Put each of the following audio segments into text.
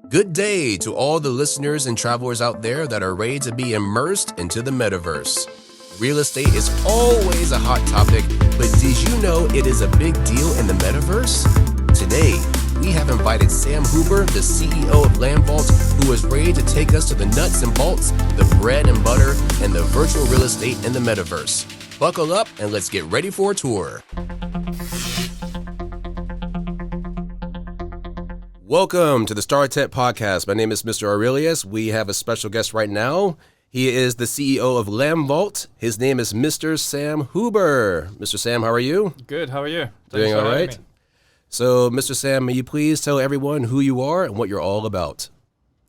Good day to all the listeners and travelers out there that are ready to be immersed into the metaverse. Real estate is always a hot topic, but did you know it is a big deal in the metaverse? Today, we have invited Sam Huber, the CEO of Landvault, who is ready to take us to the nuts and bolts, the bread and butter, and the virtual real estate in the metaverse. Buckle up and let's get ready for a tour. Welcome to the Star Tech Podcast. My name is Mr. Aurelius. We have a special guest right now. He is the CEO of Landvault. His name is Mr. Sam Huber. Mr. Sam, how are you? Good. How are you? Doing all right. So, Mr. Sam, may you please tell everyone who you are and what you're all about?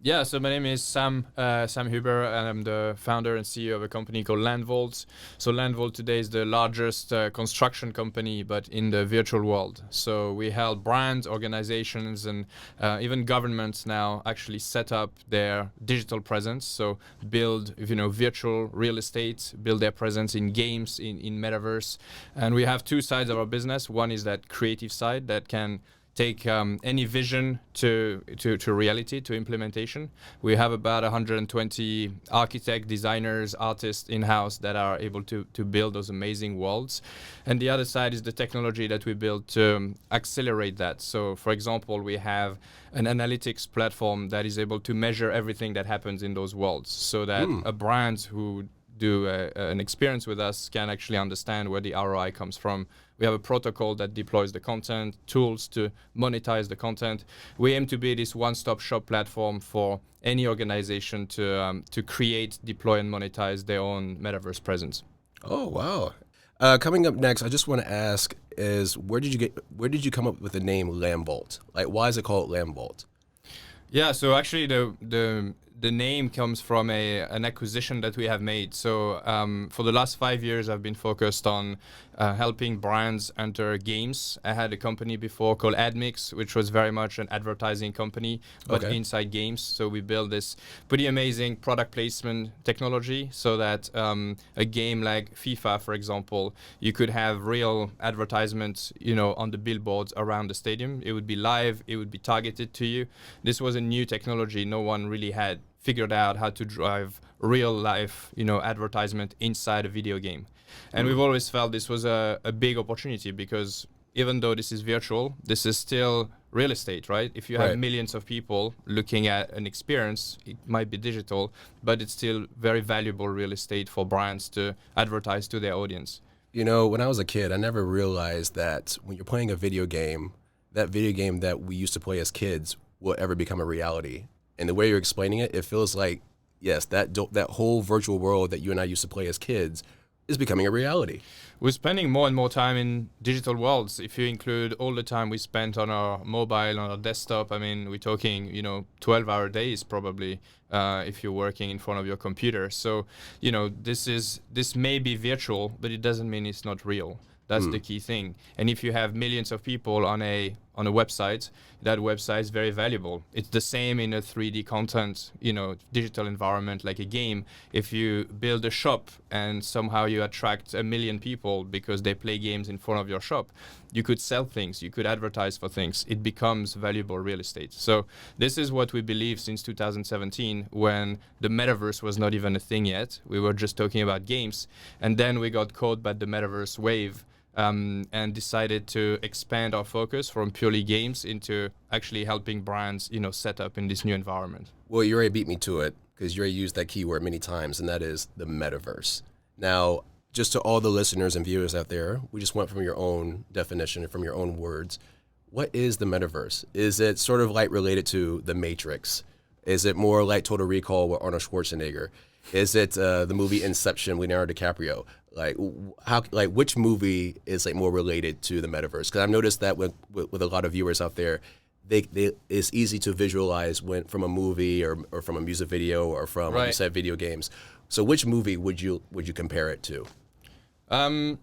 Yeah, so my name is Sam Huber, and I'm the founder and CEO of a company called Landvault. So Landvault today is the largest construction company, but in the virtual world. So we help brands, organizations, and even governments now actually set up their digital presence. So build, virtual real estate, build their presence in games, in Metaverse. And we have two sides of our business. One is that creative side that can take any vision to reality, to implementation. We have about 120 architects, designers, artists in-house that are able to build those amazing worlds. And the other side is the technology that we build to accelerate that. So, for example, we have an analytics platform that is able to measure everything that happens in those worlds, so that a brand who do an experience with us can actually understand where the ROI comes from. We have a protocol that deploys the content, tools to monetize the content. We aim to be this one-stop shop platform for any organization to create, deploy, and monetize their own metaverse presence. Oh, wow. Coming up next, I just want to ask is where did you come up with the name Landvault? Like, why is it called Landvault? Yeah, so actually the name comes from an acquisition that we have made. So for the last 5 years, I've been focused on helping brands enter games. I had a company before called AdMix, which was very much an advertising company, but inside games. So we built this pretty amazing product placement technology so that a game like FIFA, for example, you could have real advertisements, on the billboards around the stadium. It would be live, it would be targeted to you. This was a new technology no one really had figured out how to drive real life, advertisement inside a video game. And we've always felt this was a big opportunity because even though this is virtual, this is still real estate, right? If you have millions of people looking at an experience, it might be digital, but it's still very valuable real estate for brands to advertise to their audience. When I was a kid, I never realized that when you're playing a video game, that video game that we used to play as kids will ever become a reality. And the way you're explaining it, it feels like, yes, that whole virtual world that you and I used to play as kids is becoming a reality. We're spending more and more time in digital worlds. If you include all the time we spent on our mobile, on our desktop, we're talking, 12-hour days probably if you're working in front of your computer. So, this may be virtual, but it doesn't mean it's not real. That's the key thing. And if you have millions of people on a website, that website is very valuable. It's the same in a 3D content, digital environment like a game. If you build a shop and somehow you attract 1 million people because they play games in front of your shop, you could sell things, you could advertise for things. It becomes valuable real estate. So this is what we believe since 2017 when the metaverse was not even a thing yet. We were just talking about games. And then we got caught by the metaverse wave. And decided to expand our focus from purely games into actually helping brands, set up in this new environment. Well, you already beat me to it because you already used that keyword many times, and that is the metaverse. Now, just to all the listeners and viewers out there, we just went from your own definition and from your own words. What is the metaverse? Is it sort of like related to The Matrix? Is it more like Total Recall with Arnold Schwarzenegger? Is it the movie Inception with Leonardo DiCaprio? Which movie is more related to the metaverse? Because I've noticed that with a lot of viewers out there, it's easy to visualize from a movie or from a music video or from like you said, video games. So which movie would you compare it to? I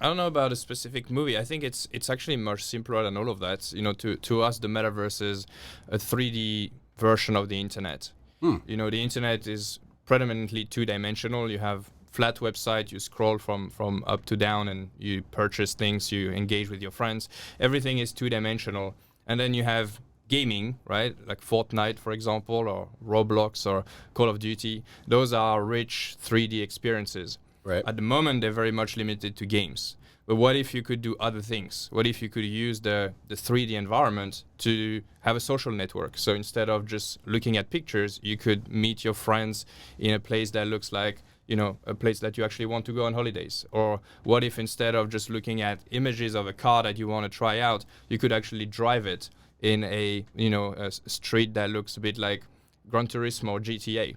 don't know about a specific movie. I think it's actually much simpler than all of that. To us, the metaverse is a 3D version of the internet. The internet is predominantly two-dimensional. You have flat website, you scroll from up to down and you purchase things, you engage with your friends. Everything is two-dimensional. And then you have gaming, right? Like Fortnite, for example, or Roblox or Call of Duty. Those are rich 3D experiences. Right. At the moment, they're very much limited to games. But what if you could do other things? What if you could use the 3D environment to have a social network? So instead of just looking at pictures, you could meet your friends in a place that looks like, a place that you actually want to go on holidays. Or what if instead of just looking at images of a car that you want to try out, you could actually drive it in a street that looks a bit like Gran Turismo or GTA?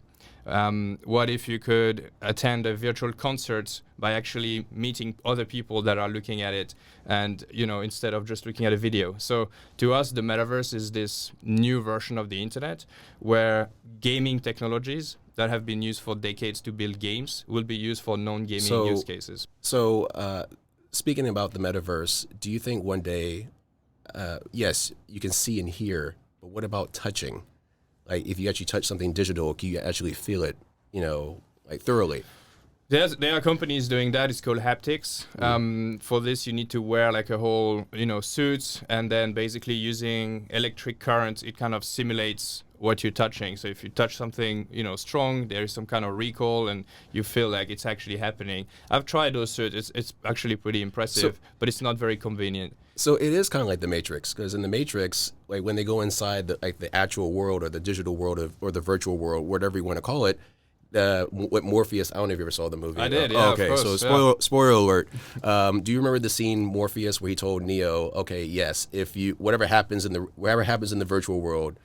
What if you could attend a virtual concert by actually meeting other people that are looking at it, and instead of just looking at a video? So to us, the metaverse is this new version of the internet where gaming technologies that have been used for decades to build games will be used for non-gaming use cases. So speaking about the metaverse, do you think one day, yes, you can see and hear, but what about touching? Like if you actually touch something digital, can you actually feel it, like thoroughly? There are companies doing that. It's called haptics. For this, you need to wear like a whole, suit, and then basically using electric current, it kind of simulates what you're touching. So if you touch something, strong, there is some kind of recoil, and you feel like it's actually happening. I've tried those suits. It's actually pretty impressive, but it's not very convenient. So it is kind of like the Matrix, because in the Matrix, like when they go inside the actual world or the digital world or the virtual world, whatever you want to call it, with Morpheus, I don't know if you ever saw the movie. I did, yeah. Okay, of course, so spoiler alert. Do you remember the scene Morpheus where he told Neo, okay, yes, if you whatever happens in the virtual world,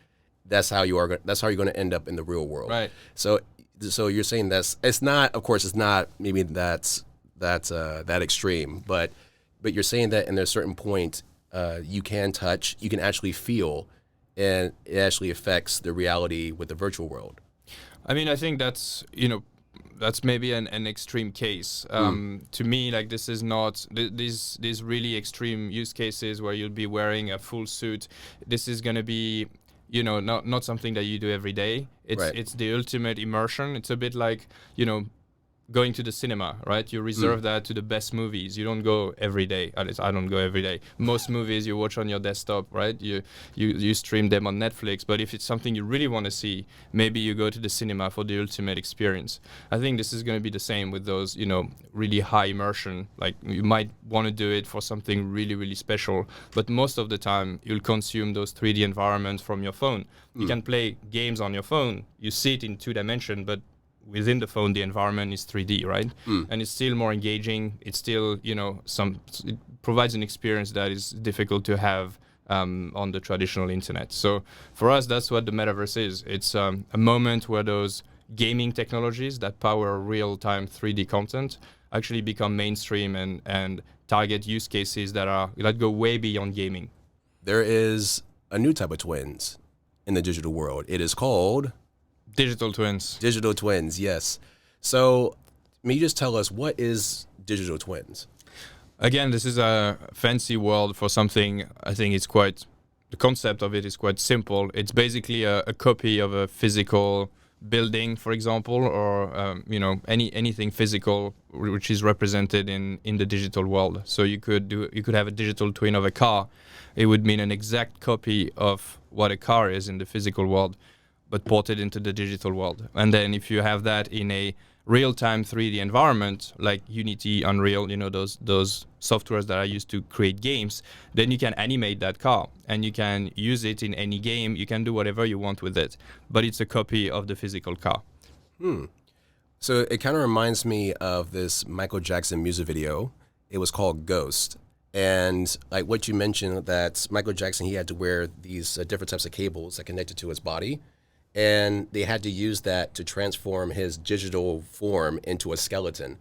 that's how you're going to end up in the real world. Right. So you're saying it's not maybe that's that extreme, but you're saying that in a certain point, you can touch, you can actually feel, and it actually affects the reality with the virtual world. I mean, I think that's maybe an extreme case. To me, like this is not these really extreme use cases where you'll be wearing a full suit. This is going to be, not something that you do every day. It's the ultimate immersion. It's a bit like, going to the cinema, right? You reserve that to the best movies. You don't go every day. At least I don't go every day. Most movies you watch on your desktop, right? You stream them on Netflix. But if it's something you really want to see, maybe you go to the cinema for the ultimate experience. I think this is going to be the same with those, really high immersion. Like you might want to do it for something really, really special. But most of the time, you'll consume those 3D environments from your phone. You can play games on your phone. You see it in 2D, but within the phone, the environment is 3D, right? And it's still more engaging. It's still, it provides an experience that is difficult to have on the traditional internet. So for us, that's what the metaverse is. It's a moment where those gaming technologies that power real-time 3D content actually become mainstream and target use cases that go way beyond gaming. There is a new type of twins in the digital world. It is called digital twins. Digital twins, yes. So, may you just tell us, what is digital twins? Again, this is a fancy word for something. I think the concept of it is quite simple. It's basically a copy of a physical building, for example, or anything physical which is represented in the digital world. So you could have a digital twin of a car. It would mean an exact copy of what a car is in the physical world, but ported into the digital world. And then if you have that in a real-time 3D environment, like Unity, Unreal, those softwares that are used to create games, then you can animate that car and you can use it in any game. You can do whatever you want with it, but it's a copy of the physical car. So it kind of reminds me of this Michael Jackson music video. It was called Ghost. And like what you mentioned, that Michael Jackson, he had to wear these different types of cables that connected to his body. And they had to use that to transform his digital form into a skeleton.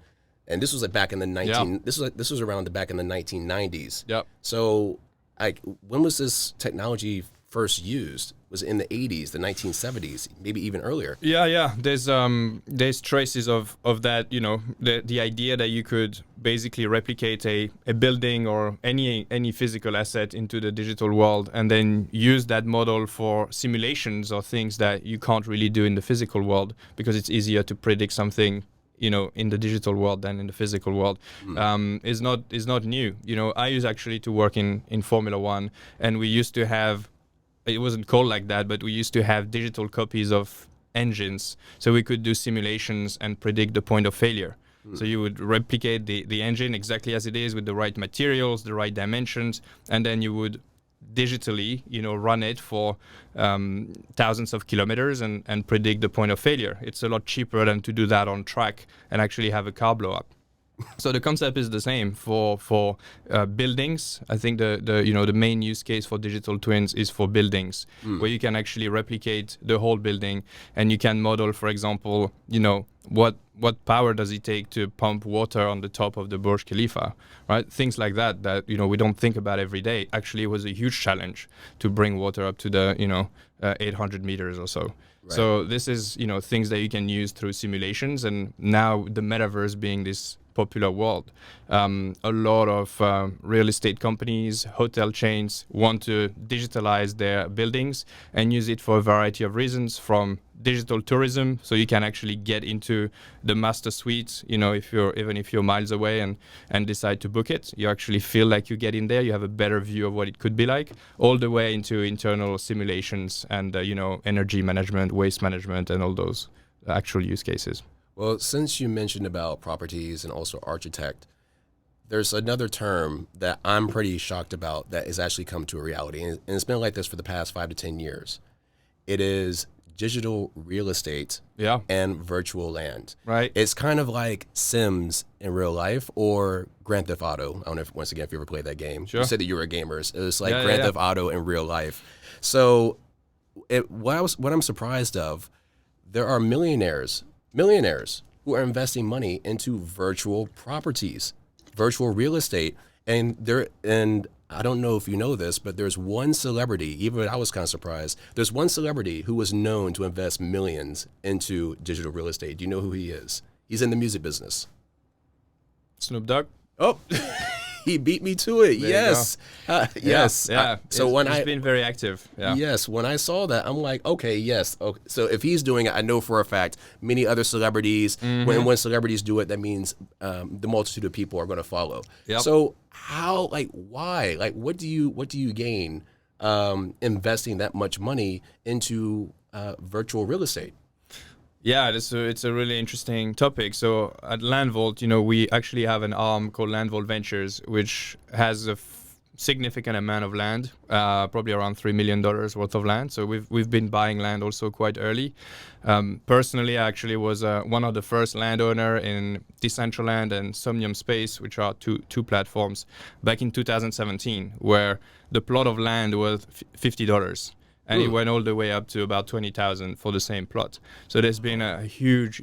And this was like back in the this was around back in the 1990s. Yep. So like when was this technology first used? Was it in the 80s, the 1970s, maybe even earlier? Yeah. There's traces of that, the idea that you could basically replicate a building or any physical asset into the digital world and then use that model for simulations or things that you can't really do in the physical world because it's easier to predict something in the digital world than in the physical world. Is not new. I used actually to work in Formula One, and we used to have it wasn't called like that, but we used to have digital copies of engines, so we could do simulations and predict the point of failure. So you would replicate the engine exactly as it is with the right materials, the right dimensions, and then you would digitally, run it for thousands of kilometers and predict the point of failure. It's a lot cheaper than to do that on track and actually have a car blow up. So the concept is the same for buildings. I think the main use case for digital twins is for buildings, where you can actually replicate the whole building, and you can model, for example, what power does it take to pump water on the top of the Burj Khalifa, right? Things like that we don't think about every day. Actually, it was a huge challenge to bring water up to the 800 meters or so. Right. So this is things that you can use through simulations, and now the metaverse being this popular world, a lot of real estate companies, hotel chains want to digitalize their buildings and use it for a variety of reasons, from digital tourism, so you can actually get into the master suite, if you're miles away and decide to book it, you actually feel like you get in there, you have a better view of what it could be like, all the way into internal simulations and energy management, waste management, and all those actual use cases. Well, since you mentioned about properties and also architect, there's another term that I'm pretty shocked about that has actually come to a reality, and it's been like this for the past 5 to 10 years. It is digital real estate and virtual land. Right. It's kind of like Sims in real life or Grand Theft Auto. I don't know if you ever played that game. Sure. You said that you were a gamer. It's like Grand Theft Auto in real life. So what I'm surprised of, there are millionaires who are investing money into virtual properties, virtual real estate. And I don't know if you know this, but there's one celebrity, even I was kind of surprised, there's one celebrity who was known to invest millions into digital real estate. Do you know who he is? He's in the music business. Snoop Dogg? Oh, he beat me to it. Yes. Yes. Yeah. He's been very active. Yeah. Yes. When I saw that, I'm like, okay, yes. Okay. So if he's doing it, I know for a fact many other celebrities, when celebrities do it, that means the multitude of people are going to follow. Yep. So how, why? What do you gain investing that much money into virtual real estate? Yeah, it's a really interesting topic. So at Landvault, we actually have an arm called Landvault Ventures, which has a significant amount of land, probably around $3 million worth of land. So we've been buying land also quite early. Personally, I actually was one of the first landowner in Decentraland and Somnium Space, which are two platforms, back in 2017, where the plot of land was $50. And it went all the way up to about 20,000 for the same plot. So there's been a huge,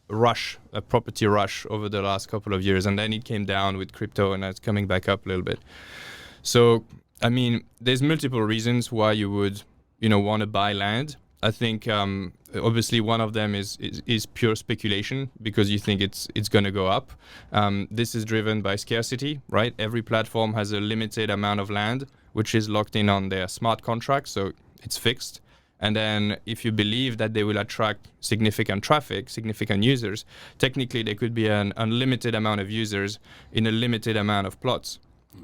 rush, a property rush over the last couple of years. And then it came down with crypto, and it's coming back up a little bit. So, there's multiple reasons why you would, want to buy land. I think obviously one of them is pure speculation, because you think it's going to go up. This is driven by scarcity, right? Every platform has a limited amount of land, which is locked in on their smart contract. So it's fixed. And then if you believe that they will attract significant traffic, significant users, technically there could be an unlimited amount of users in a limited amount of plots.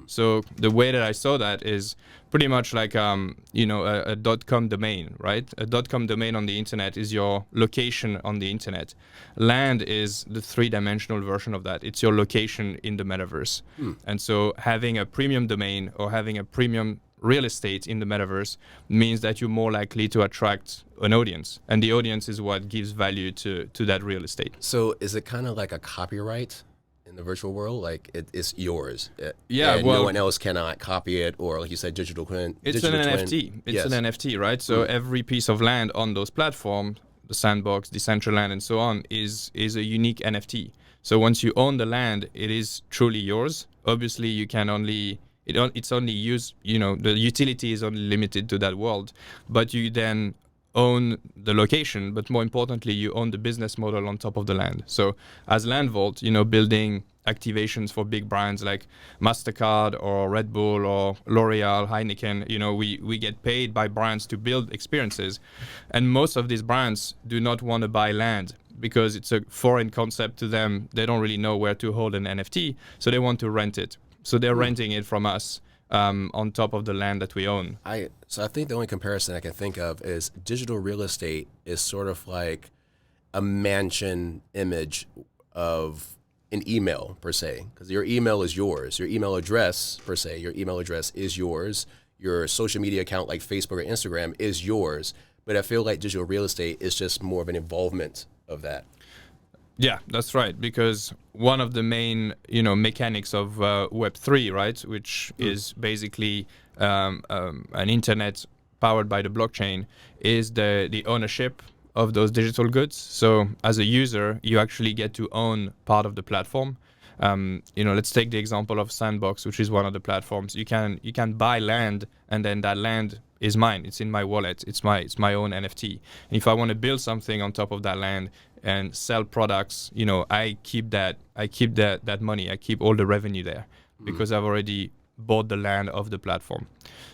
So the way that I saw that is pretty much like, a .com domain, right? A .com domain on the internet is your location on the internet. Land is the 3-dimensional version of that. It's your location in the metaverse. And so having a premium domain or having a premium real estate in the metaverse means that you're more likely to attract an audience. And the audience is what gives value to that real estate. So is it kind of like a copyright in the virtual world? Like it's yours. No one else cannot copy it, or like you said, digital twin. It's an NFT. It's an NFT, right? So every piece of land on those platforms, the Sandbox, Decentraland, and so on, is a unique NFT. So once you own the land, it is truly yours. Obviously, you can it's only used, the utility is only limited to that world, but you then own the location, but more importantly, you own the business model on top of the land. So as Landvault, building activations for big brands like MasterCard or Red Bull or L'Oreal, Heineken, we get paid by brands to build experiences. And most of these brands do not want to buy land because it's a foreign concept to them. They don't really know where to hold an NFT, so they want to rent it. So they're renting it from us on top of the land that we own. So I think the only comparison I can think of is digital real estate is sort of like a mansion image of an email per se, because your email is yours. Your email address per se, your email address is yours. Your social media account like Facebook or Instagram is yours. But I feel like digital real estate is just more of an involvement of that. Yeah, that's right. Because one of the main, mechanics of Web3, right, which is basically an internet powered by the blockchain, is the ownership of those digital goods. So as a user, you actually get to own part of the platform. Let's take the example of Sandbox, which is one of the platforms. You can buy land, and then that land is mine. It's in my wallet. It's my own NFT. And if I want to build something on top of that land and sell products, I keep that money. I keep all the revenue there because I've already bought the land of the platform.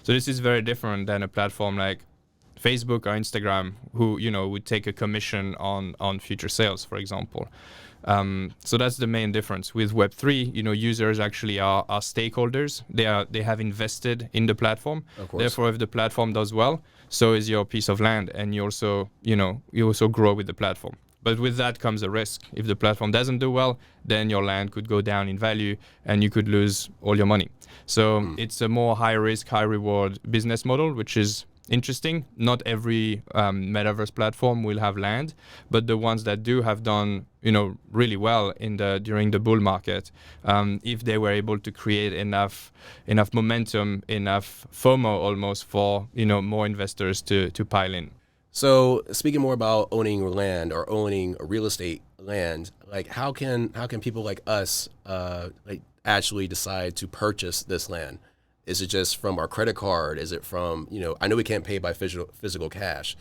So this is very different than a platform like Facebook or Instagram, who would take a commission on future sales, for example. So that's the main difference. With Web3, users actually are stakeholders. They have invested in the platform. Of course. Therefore, if the platform does well, so is your piece of land, and you also grow with the platform. But with that comes a risk. If the platform doesn't do well, then your land could go down in value and you could lose all your money. So it's a more high risk, high reward business model, which is interesting. Not every metaverse platform will have land, but the ones that do have done really well during the bull market, if they were able to create enough momentum, enough FOMO almost for more investors to pile in. So speaking more about owning land or owning real estate land, like how can people like us actually decide to purchase this land? Is it just from our credit card? Is it from, I know we can't pay by physical cash.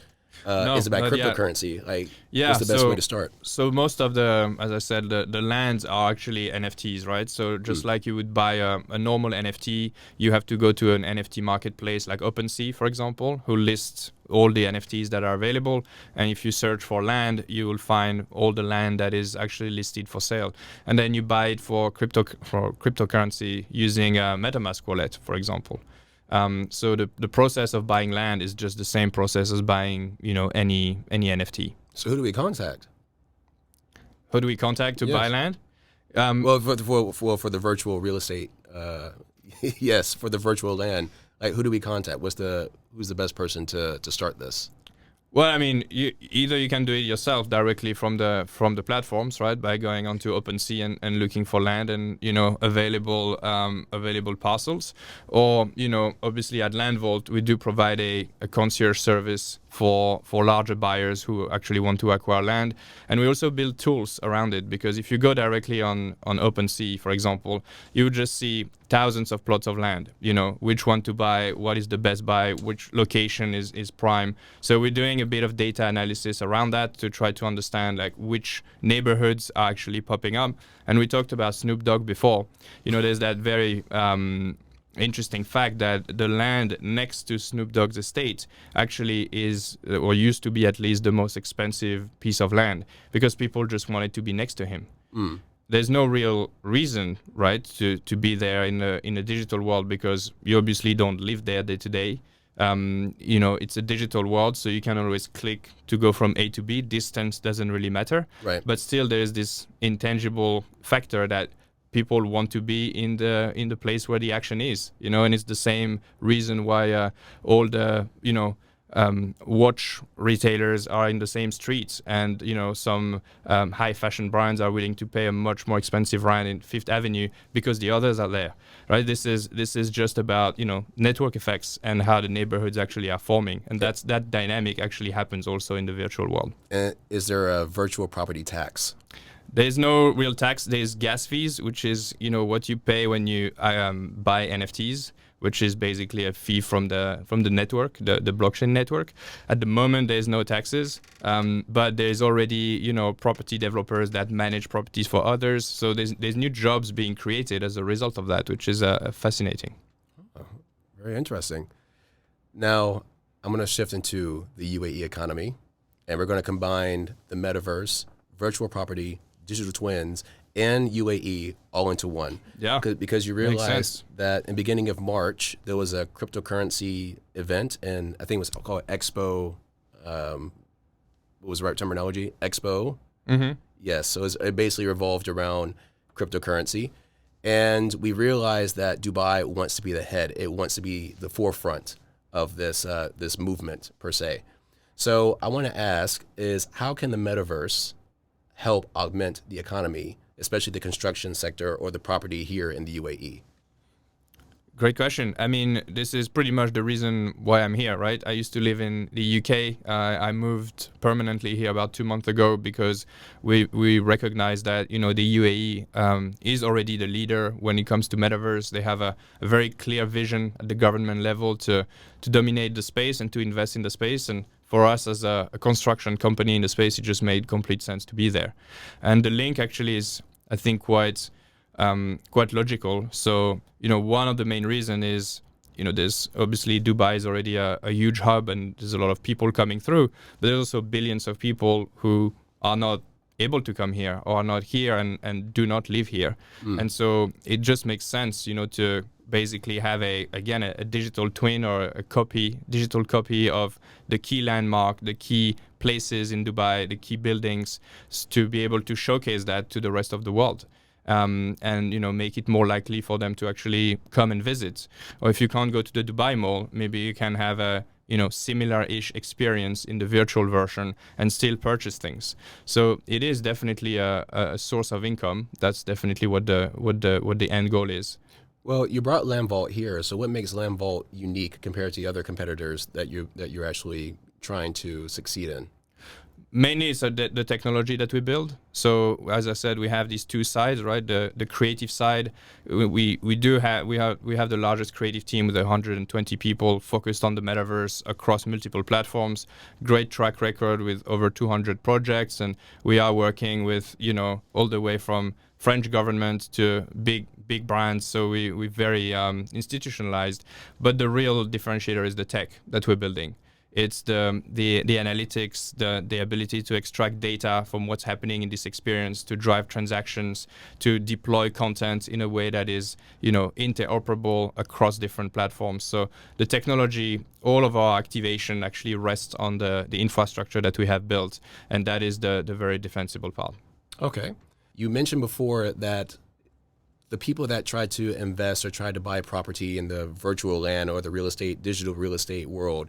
Is it by cryptocurrency? What's the best way to start? So most of as I said, the lands are actually NFTs, right? So just like you would buy a normal NFT, you have to go to an NFT marketplace like OpenSea, for example, who lists all the NFTs that are available. And if you search for land, you will find all the land that is actually listed for sale. And then you buy it for cryptocurrency using a MetaMask wallet, for example. So the process of buying land is just the same process as buying, any NFT. So who do we contact? Who do we contact to buy land? Well, for the virtual real estate, yes, for the virtual land. Like, who do we contact? Who's the best person to start this? Well, I mean, either you can do it yourself directly from the platforms, right, by going onto OpenSea and looking for land and available parcels, or obviously at Landvault we do provide a concierge service for larger buyers who actually want to acquire land, and we also build tools around it, because if you go directly on OpenSea, for example, you would just see thousands of plots of land, which one to buy, what is the best buy, which location is prime. So we're doing a bit of data analysis around that to try to understand which neighborhoods are actually popping up. And we talked about Snoop Dogg before. There's that very interesting fact that the land next to Snoop Dogg's estate actually is, or used to be at least, the most expensive piece of land, because people just wanted to be next to him. There's no real reason, right, to be there in a digital world, because you obviously don't live there day to day. It's a digital world, so you can always click to go from A to B. Distance doesn't really matter. Right. But still, there is this intangible factor that people want to be in the place where the action is. And it's the same reason why all the watch retailers are in the same streets, and some high fashion brands are willing to pay a much more expensive rent in Fifth Avenue because the others are there, right? This is just about network effects and how the neighborhoods actually are forming, and that dynamic actually happens also in the virtual world. And is there a virtual property tax? There's no real tax. There's gas fees, which is what you pay when you buy NFTs, which is basically a fee from the network, the blockchain network. At the moment, there's no taxes, but there's already property developers that manage properties for others. So there's new jobs being created as a result of that, which is fascinating. Oh, very interesting. Now I'm going to shift into the UAE economy, and we're going to combine the metaverse, virtual property, digital twins, and UAE all into one. Yeah, Because you makes realize sense. that in the beginning of March, there was a cryptocurrency event, and I think it was called Expo. What was the right terminology? Expo. Mm-hmm. Yes. So it basically revolved around cryptocurrency. And we realized that Dubai wants to be the head. It wants to be the forefront of this movement per se. So I want to ask is how can the metaverse help augment the economy, especially the construction sector or the property here in the UAE? Great question. I mean, this is pretty much the reason why I'm here, right? I used to live in the UK. I moved permanently here about 2 months ago because we recognize that, you know, the UAE is already the leader when it comes to metaverse. They have a very clear vision at the government level to dominate the space and to invest in the space. And for us as a construction company in the space, it just made complete sense to be there. And the link actually is, I think, quite logical. So, you know, one of the main reason is, you know, there's obviously Dubai is already a huge hub and there's a lot of people coming through, but there's also billions of people who are not able to come here or are not here and do not live here. And so it just makes sense, you know, to basically have a digital twin or digital copy of the key landmark, the key places in Dubai, the key buildings, to be able to showcase that to the rest of the world. And, you know, make it more likely for them to actually come and visit. Or if you can't go to the Dubai Mall, maybe you can have a, you know, similar-ish experience in the virtual version and still purchase things. So it is definitely a source of income. That's definitely what the end goal is. Well, you brought Landvault here, so what makes Landvault unique compared to the other competitors that you're actually trying to succeed in? Mainly it's the technology that we build. So as I said, we have these two sides, right? The creative side, we have the largest creative team with 120 people focused on the metaverse across multiple platforms. Great track record with over 200 projects, and we are working with, you know, all the way from French government to big brands. So we're very institutionalized. But the real differentiator is the tech that we're building. It's the analytics, the ability to extract data from what's happening in this experience, to drive transactions, to deploy content in a way that is, you know, interoperable across different platforms. So the technology, all of our activation actually rests on the infrastructure that we have built, and that is the very defensible part. Okay. You mentioned before that the people that try to invest or try to buy property in the virtual land or the digital real estate world,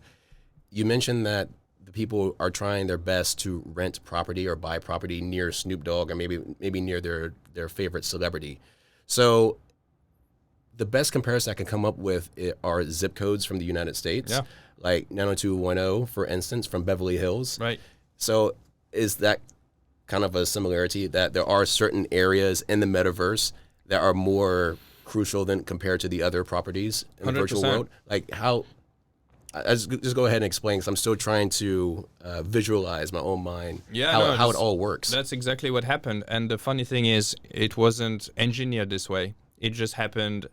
you mentioned that the people are trying their best to rent property or buy property near Snoop Dogg or maybe near their favorite celebrity. So the best comparison I can come up with are zip codes from the United States, Yeah. like 90210, for instance, from Beverly Hills. Right. So is that kind of a similarity that there are certain areas in the metaverse that are more crucial than compared to the other properties in the virtual 100%. world? Like how? Just go ahead and explain, because I'm still trying to visualize my own mind how it all works. That's exactly what happened. And the funny thing is, it wasn't engineered this way. It just happened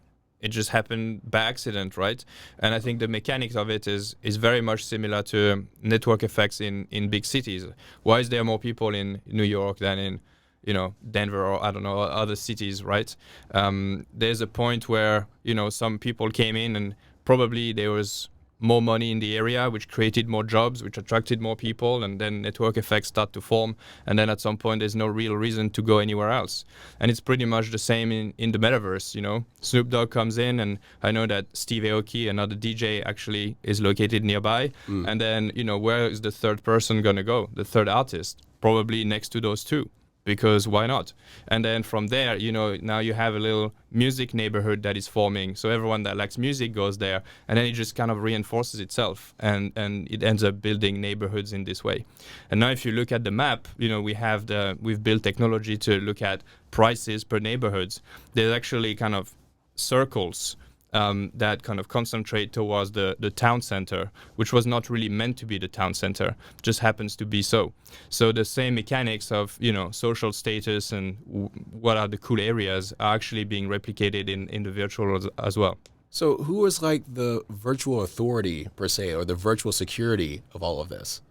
by accident, right? And I think the mechanics of it is very much similar to network effects in big cities. Why is there more people in New York than in, you know, Denver or I don't know, other cities, right? There's a point where, you know, some people came in and probably there was more money in the area, which created more jobs, which attracted more people, and then network effects start to form. And then at some point, there's no real reason to go anywhere else. And it's pretty much the same in the metaverse, you know. Snoop Dogg comes in, and I know that Steve Aoki, another DJ, actually is located nearby. And then, you know, where is the third person going to go? The third artist? Probably next to those two. Because why not? And then from there, you know, now you have a little music neighborhood that is forming. So everyone that likes music goes there, and then it just kind of reinforces itself, and it ends up building neighborhoods in this way. And now if you look at the map, you know, we've built technology to look at prices per neighborhoods. There's actually kind of circles that kind of concentrate towards the town center, which was not really meant to be the town center, just happens to be so. So the same mechanics of, you know, social status and what are the cool areas are actually being replicated in the virtual as well. So who is like the virtual authority per se, or the virtual security of all of this?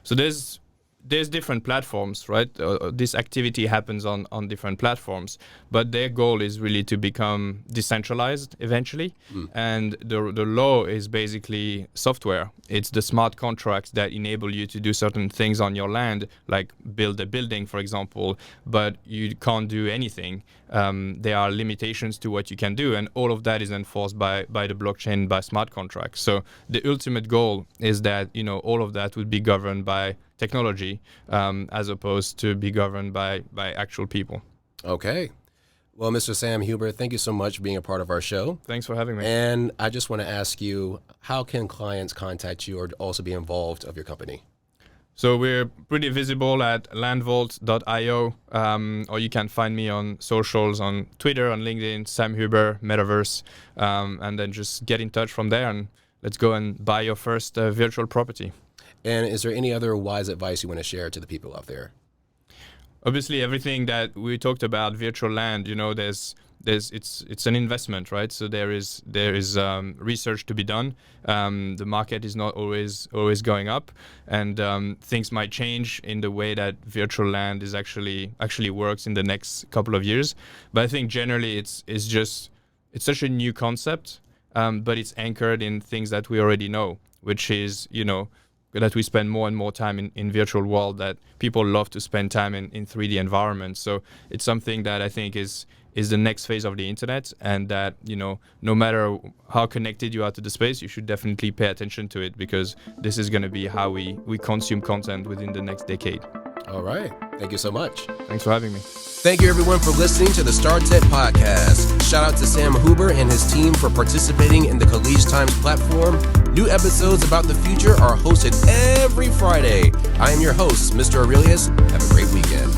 So there's there's different platforms, right? This activity happens on different platforms, but their goal is really to become decentralized eventually. And the law is basically software. It's the smart contracts that enable you to do certain things on your land, like build a building, for example, but you can't do anything. There are limitations to what you can do, and all of that is enforced by the blockchain, by smart contracts. So the ultimate goal is that, you know, all of that would be governed by technology, as opposed to be governed by actual people. Okay. Well, Mr. Sam Huber, thank you so much for being a part of our show. Thanks for having me. And I just want to ask you, how can clients contact you or also be involved of your company? So we're pretty visible at landvault.io, or you can find me on socials, on Twitter, on LinkedIn, Sam Huber, Metaverse, and then just get in touch from there, and let's go and buy your first virtual property. And is there any other wise advice you want to share to the people out there? Obviously, everything that we talked about, virtual land, you know, it's an investment, right? So there is research to be done. The market is not always going up, and things might change in the way that virtual land is actually works in the next couple of years. But I think generally it's such a new concept, but it's anchored in things that we already know, which is, you know, that we spend more and more time in virtual world, that people love to spend time in 3D environments. So it's something that I think is the next phase of the internet, and that, you know, no matter how connected you are to the space, you should definitely pay attention to it, because this is going to be how we consume content within the next decade. All right. Thank you so much. Thanks for having me. Thank you, everyone, for listening to the StarTech Podcast. Shout out to Sam Huber and his team for participating in the Khaleej Times platform. New episodes about the future are hosted every Friday. I am your host, Mr. Aurelius. Have a great weekend.